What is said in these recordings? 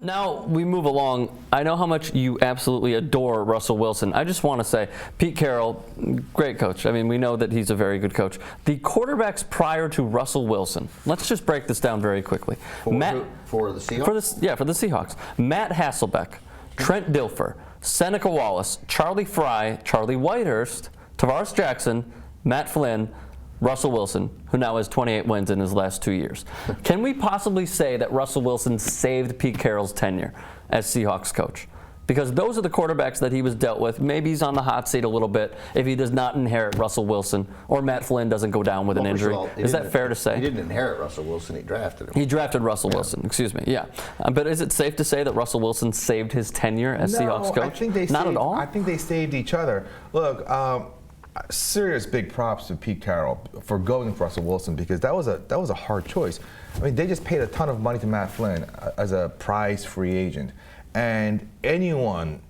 Now we move along. I know how much you absolutely adore Russell Wilson. I just want to say, Pete Carroll, great coach. I mean, we know that he's a very good coach. The quarterbacks prior to Russell Wilson, let's just break this down very quickly. For the Seahawks? For the Seahawks. Matt Hasselbeck, Trent Dilfer, Seneca Wallace, Charlie Frye, Charlie Whitehurst, Tavaris Jackson, Matt Flynn, Russell Wilson, who now has 28 wins in his last 2 years. Can we possibly say that Russell Wilson saved Pete Carroll's tenure as Seahawks coach? Because those are the quarterbacks that he was dealt with. Maybe he's on the hot seat a little bit if he does not inherit Russell Wilson or Matt Flynn doesn't go down with an injury. Is that fair to say? He didn't inherit Russell Wilson. He drafted him. He drafted Russell Wilson, excuse me, yeah. But is it safe to say that Russell Wilson saved his tenure as Seahawks coach? I think they not saved, at all? I think they saved each other. Look, serious big props to Pete Carroll for going for Russell Wilson, because that was a hard choice. I mean, they just paid a ton of money to Matt Flynn as a prize free agent, and anyone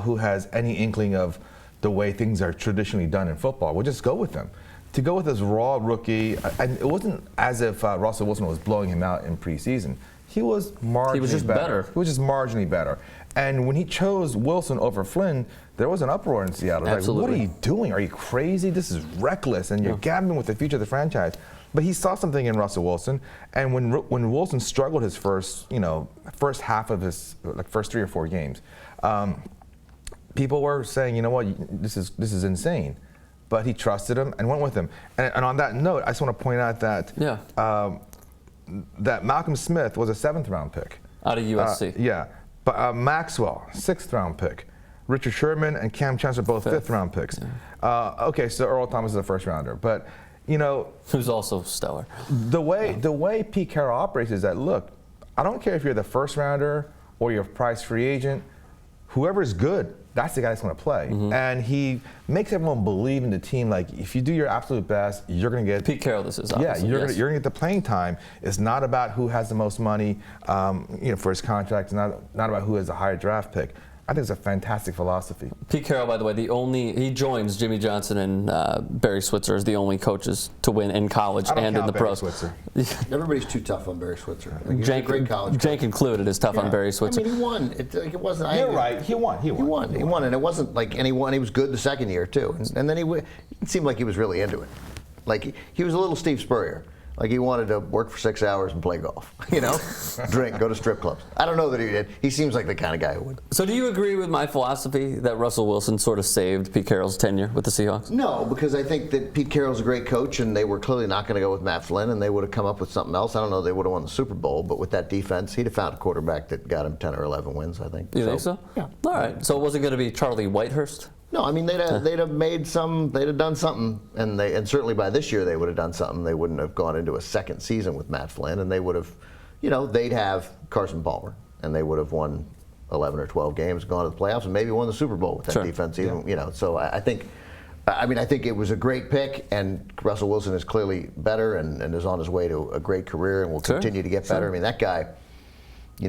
who has any inkling of the way things are traditionally done in football will just go with them. To go with this raw rookie, and it wasn't as if Russell Wilson was blowing him out in preseason. He was marginally better. He was just marginally better. And when he chose Wilson over Flynn, there was an uproar in Seattle. Absolutely. Like, what are you doing? Are you crazy? This is reckless, and you're gambling with the future of the franchise. But he saw something in Russell Wilson, and when Wilson struggled his first half of his first 3 or 4 games, people were saying, you know what, this is insane. But he trusted him and went with him. And on that note, I just want to point out that that Malcolm Smith was a 7th-round pick out of USC. But Maxwell, 6th-round pick. Richard Sherman and Cam Chancellor both 5th-round picks. Okay, so Earl Thomas is a 1st-rounder, but you know, who's also stellar. The way Pete Carroll operates is that, look, I don't care if you're the 1st-rounder or you're a prize free agent, whoever is good, that's the guy that's going to play. And he makes everyone believe in the team. Like, if you do your absolute best, you're going to get Pete Carroll. This is you're going to get the playing time. It's not about who has the most money, for his contract. It's not about who has a higher draft pick. I think it's a fantastic philosophy. Pete Carroll, by the way, he joins Jimmy Johnson and Barry Switzer as the only coaches to win in college and in the pros. Everybody's too tough on Barry Switzer. He's a great college coach. Jank included is tough on Barry Switzer. I mean, he won. It wasn't. You're right. He won, and it wasn't like he won. He was good the 2nd year too, and then it seemed like he was really into it. Like he was a little Steve Spurrier. Like he wanted to work for 6 hours and play golf, drink, go to strip clubs. I don't know that he did. He seems like the kind of guy who would. So do you agree with my philosophy that Russell Wilson sort of saved Pete Carroll's tenure with the Seahawks? No, because I think that Pete Carroll's a great coach, and they were clearly not going to go with Matt Flynn, and they would have come up with something else. I don't know if they would have won the Super Bowl, but with that defense, he'd have found a quarterback that got him 10 or 11 wins, I think. You think so? Yeah. All right. So it wasn't going to be Charlie Whitehurst? No, I mean they'd have done something, and certainly by this year they would have done something. They wouldn't have gone into a 2nd season with Matt Flynn, and they would have, they'd have Carson Palmer, and they would have won 11 or 12 games, gone to the playoffs, and maybe won the Super Bowl with that defense. Even so I think it was a great pick, and Russell Wilson is clearly better and is on his way to a great career and will continue to get better. I mean, that guy,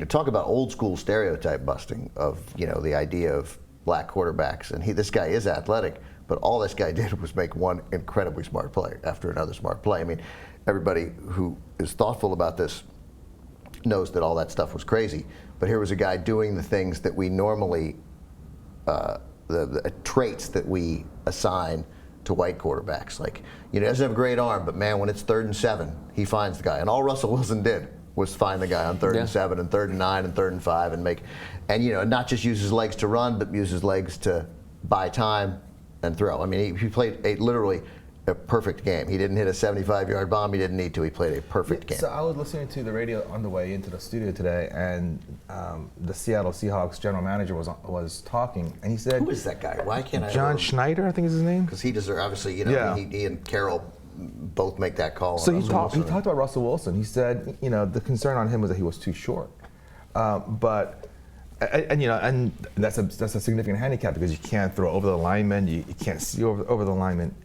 talk about old school stereotype busting of the idea of black quarterbacks, and this guy is athletic, but all this guy did was make one incredibly smart play after another smart play. I mean, everybody who is thoughtful about this knows that all that stuff was crazy, but here was a guy doing the things that we normally, the traits that we assign to white quarterbacks. Like, he doesn't have a great arm, but man, when it's 3rd and 7, he finds the guy, and all Russell Wilson did was find the guy on 3rd and 7 and 3rd and 9 and 3rd and 5 and not just use his legs to run, but use his legs to buy time and throw. I mean, he played literally a perfect game. He didn't hit a 75-yard bomb. He didn't need to. He played a perfect game. So I was listening to the radio on the way into the studio today, and the Seattle Seahawks general manager was talking, and he said, "Who is that guy? Why can't I?" John Schneider, I think is his name. Because he deserves, obviously, he and Carroll both make that call. So he talked about Russell Wilson. He said, the concern on him was that he was too short, and that's a significant handicap because you can't throw over the lineman, you can't see over the lineman.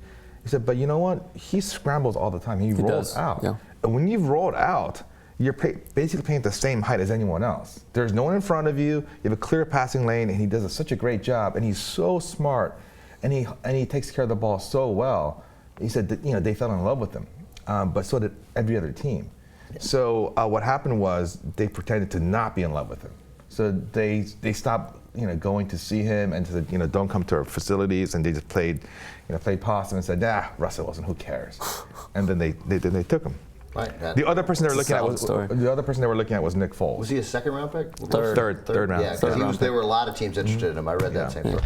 He said, but you know what? He scrambles all the time. He rolls out. Yeah. And when you've rolled out, you're basically playing at the same height as anyone else. There's no one in front of you. You have a clear passing lane, and he does such a great job. And he's so smart, and he takes care of the ball so well. He said that they fell in love with him, but so did every other team. Yeah. So what happened was they pretended to not be in love with him. So they stopped going to see him and to don't come to our facilities, and they just played possum and said, nah, Russell Wilson, who cares? And then they took him. Right. The other person they were looking at was Nick Foles. Was he a second round pick? Third round. Yeah, because there were a lot of teams interested in him. I read that same story.